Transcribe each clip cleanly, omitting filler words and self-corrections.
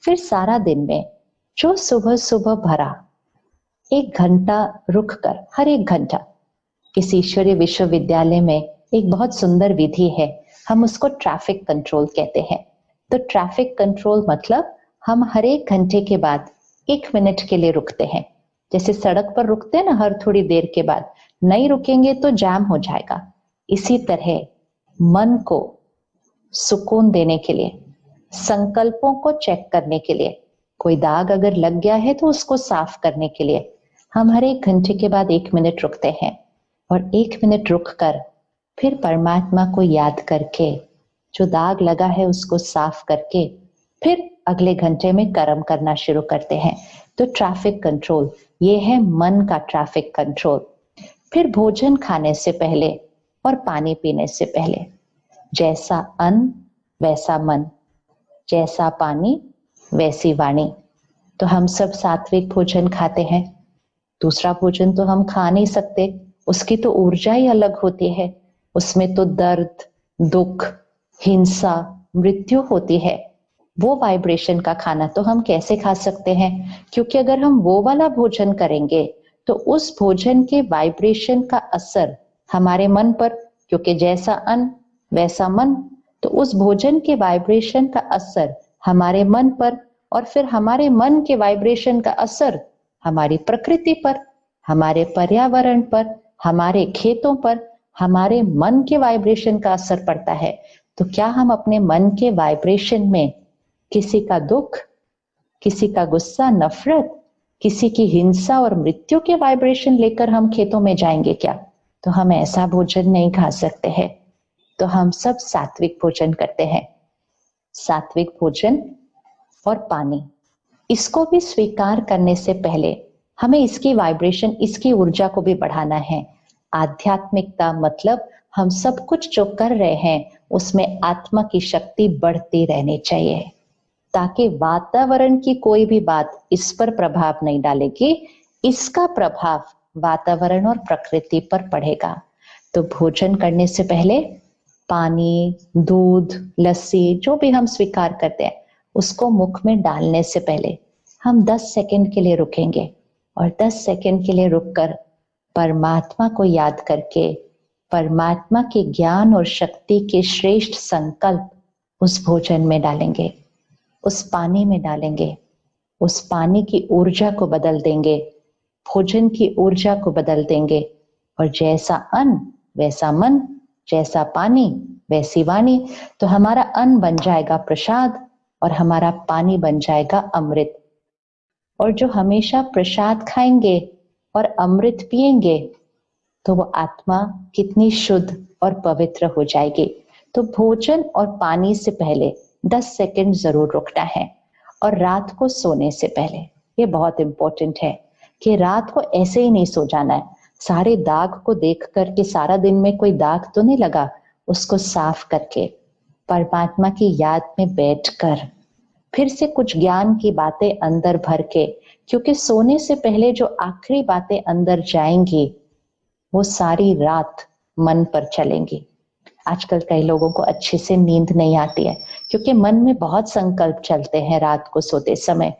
फिर सारा दिन में जो सुबह सुबह भरा 1 घंटा रुक कर, हर 1 घंटा, किसी ईश्वरीय विश्वविद्यालय में एक बहुत सुंदर विधि है, हम उसको ट्रैफिक कंट्रोल कहते हैं। तो ट्रैफिक कंट्रोल मतलब हम हर 1 घंटे के बाद 1 मिनट के लिए रुकते हैं। जैसे सड़क पर रुकते हैं ना हर थोड़ी देर के बाद, नहीं रुकेंगे तो जाम हो जाएगा। इसी तरह मन को सुकून देने के लिए, संकल्पों को चेक करने के लिए, कोई दाग अगर लग गया है तो उसको साफ करने के लिए हम हर 1 घंटे के बाद 1 मिनट रुकते हैं। और 1 मिनट रुक कर फिर परमात्मा को याद करके जो दाग लगा है उसको साफ करके फिर अगले घंटे में कर्म करना शुरू करते हैं। तो ट्रैफिक कंट्रोल ये है मन का ट्रैफिक कंट्रोल। फिर भोजन खाने से पहले और पानी पीने से पहले जैसा अन्न वैसा मन, जैसा पानी वैसी वाणी। तो हम सब सात्विक भोजन खाते हैं, दूसरा भोजन तो हम खा नहीं सकते, उसकी तो ऊर्जा ही अलग होती है, उसमें तो दर्द, दुख, हिंसा, मृत्यु होती है। वो वाइब्रेशन का खाना तो हम कैसे खा सकते हैं? क्योंकि अगर हम वो वाला भोजन करेंगे तो उस भोजन के वाइब्रेशन का असर हमारे मन पर, क्योंकि जैसा अन्न वैसा मन, तो उस भोजन के वाइब्रेशन का असर हमारे मन पर, और फिर हमारे मन के वाइब्रेशन का असर हमारी प्रकृति पर, हमारे पर्यावरण पर, हमारे खेतों पर, हमारे मन के वाइब्रेशन का असर पड़ता है। तो क्या हम अपने मन के वाइब्रेशन में किसी का दुख, किसी का गुस्सा, नफरत, किसी की हिंसा और मृत्यु के वाइब्रेशन लेकर हम खेतों में जाएंगे क्या? तो हम ऐसा भोजन नहीं खा सकते हैं। तो हम सब सात्विक भोजन करते हैं। सात्विक भोजन और पानी, इसको भी स्वीकार करने से पहले हमें इसकी वाइब्रेशन, इसकी ऊर्जा को भी बढ़ाना है। आध्यात्मिकता मतलब हम सब कुछ जो कर रहे हैं उसमें आत्मा की शक्ति बढ़ती रहनी चाहिए, ताकि वातावरण की कोई भी बात इस पर प्रभाव नहीं डालेगी, इसका प्रभाव वातावरण और प्रकृति पर पड़ेगा। तो भोजन करने से पहले पानी, दूध, लस्सी जो भी हम स्वीकार करते हैं उसको मुख में डालने से पहले हम 10 सेकंड के लिए रुकेंगे, और 10 सेकंड के लिए रुककर परमात्मा को याद करके परमात्मा के ज्ञान और शक्ति के श्रेष्ठ संकल्प उस भोजन में डालेंगे, उस पानी में डालेंगे, उस पानी की ऊर्जा को बदल देंगे, भोजन की ऊर्जा को बदल देंगे। और जैसा अन्न वैसा मन, जैसा पानी वैसी वाणी। तो हमारा अन्न बन जाएगा प्रसाद और हमारा पानी बन जाएगा अमृत। और जो हमेशा प्रसाद खाएंगे और अमृत पिएंगे तो वो आत्मा कितनी शुद्ध और पवित्र हो जाएगी। तो भोजन और पानी से पहले 10 सेकंड जरूर रुकना है। और रात को सोने से पहले, ये बहुत इंपॉर्टेंट है कि रात को ऐसे ही नहीं सो जाना है, सारे दाग को देख करके, सारा दिन में कोई दाग तो नहीं लगा, उसको साफ करके परमात्मा की याद में बैठकर फिर से कुछ ज्ञान की बातें अंदर भर के, क्योंकि सोने से पहले जो आखिरी बातें अंदर जाएंगी वो सारी रात मन पर चलेंगी। आजकल कई लोगों को अच्छे से नींद नहीं आती है क्योंकि मन में बहुत संकल्प चलते हैं रात को सोते समय।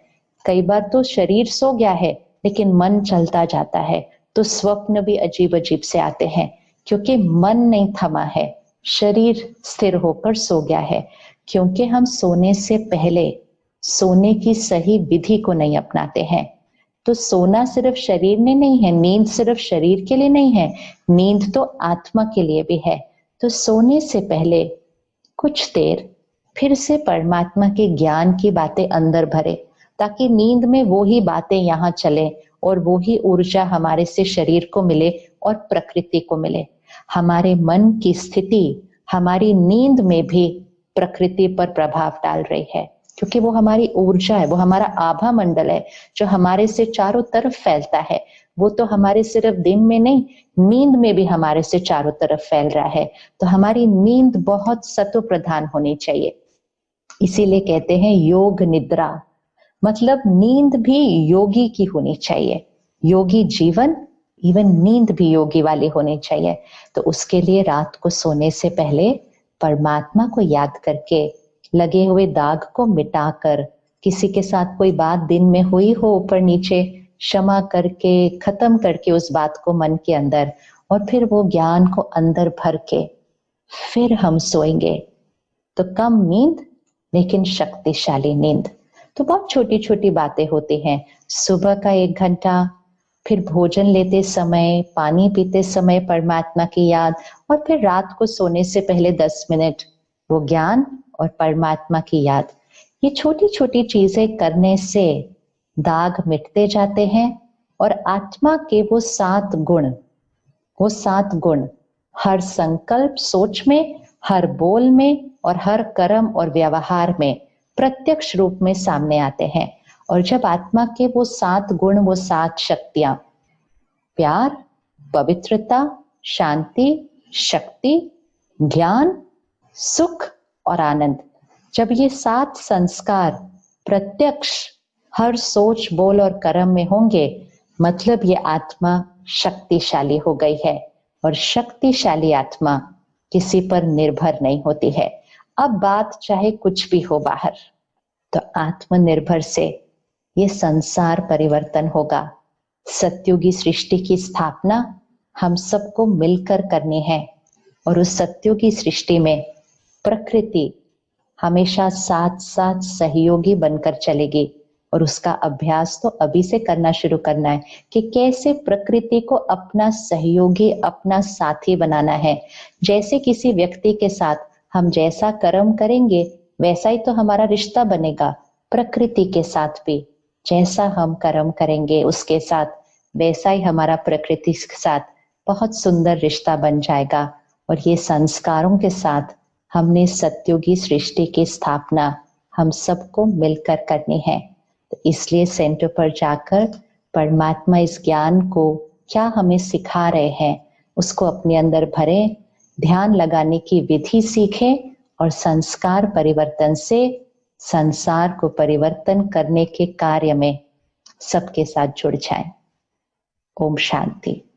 कई बार तो शरीर सो गया है लेकिन मन चलता जाता है, तो स्वप्न भी अजीब अजीब से आते हैं क्योंकि मन नहीं थमा है, शरीर स्थिर होकर सो गया है। क्योंकि हम सोने से पहले सोने की सही विधि को नहीं अपनाते हैं। तो सोना सिर्फ शरीर ने नहीं है, नींद सिर्फ शरीर के लिए नहीं है, नींद तो आत्मा के लिए भी है। तो सोने से पहले कुछ देर फिर से परमात्मा के ज्ञान की बातें अंदर भरे, ताकि नींद में वो ही बातें यहाँ चले और वो ही ऊर्जा हमारे से शरीर को मिले और प्रकृति को मिले। हमारे मन की स्थिति हमारी नींद में भी प्रकृति पर प्रभाव डाल रही है, क्योंकि वो हमारी ऊर्जा है, वो हमारा आभा मंडल है जो हमारे से चारों तरफ फैलता है। वो तो हमारे सिर्फ दिन में नहीं, नींद में भी हमारे से चारों तरफ फैल रहा है। तो हमारी नींद बहुत सत्व प्रधान होनी चाहिए। इसीलिए कहते हैं योग निद्रा, मतलब नींद भी योगी की होनी चाहिए। योगी जीवन, इवन नींद भी योगी वाली होनी चाहिए। तो उसके लिए रात को सोने से पहले परमात्मा को याद करके लगे हुए दाग को मिटाकर किसी के साथ कोई बात दिन में हुई हो ऊपर नीचे, क्षमा करके खत्म करके उस बात को मन के अंदर, और फिर वो ज्ञान को अंदर भर के फिर हम सोएंगे। तो कम नींद लेकिन शक्तिशाली नींद। तो बहुत छोटी छोटी बातें होती हैं। सुबह का 1 घंटा, फिर भोजन लेते समय, पानी पीते समय परमात्मा की याद, और फिर रात को सोने से पहले 10 मिनट वो ज्ञान और परमात्मा की याद। ये छोटी छोटी चीजें करने से दाग मिटते जाते हैं और आत्मा के वो 7 गुण हर संकल्प सोच में, हर बोल में और हर कर्म और व्यवहार में प्रत्यक्ष रूप में सामने आते हैं। और जब आत्मा के वो 7 गुण, वो 7 शक्तियां, प्यार, पवित्रता, शांति, शक्ति, ज्ञान, सुख और आनंद, जब ये 7 संस्कार प्रत्यक्ष हर सोच, बोल और कर्म में होंगे, मतलब ये आत्मा शक्तिशाली हो गई है। और शक्तिशाली आत्मा किसी पर निर्भर नहीं होती है। अब बात चाहे कुछ भी हो बाहर, तो आत्मनिर्भर से ये संसार परिवर्तन होगा। सत्युगी सृष्टि की स्थापना हम सबको मिलकर करनी है, और उस सत्युगी सृष्टि में प्रकृति हमेशा साथ साथ सहयोगी बनकर चलेगी। और उसका अभ्यास तो अभी से करना शुरू करना है कि कैसे प्रकृति को अपना सहयोगी, अपना साथी बनाना है। जैसे किसी व्यक्ति के साथ हम जैसा कर्म करेंगे वैसा ही तो हमारा रिश्ता बनेगा। प्रकृति के साथ भी जैसा हम कर्म करेंगे उसके साथ वैसा ही हमारा प्रकृति के साथ बहुत सुंदर रिश्ता बन जाएगा। और ये संस्कारों के साथ हमने सत्युगी सृष्टि की स्थापना हम सबको मिलकर करनी है। तो इसलिए सेंटर पर जाकर परमात्मा इस ज्ञान को क्या हमें सिखा रहे हैं उसको अपने अंदर भरें, ध्यान लगाने की विधि सीखें और संस्कार परिवर्तन से संसार को परिवर्तन करने के कार्य में सबके साथ जुड़ जाएं। ओम शांति।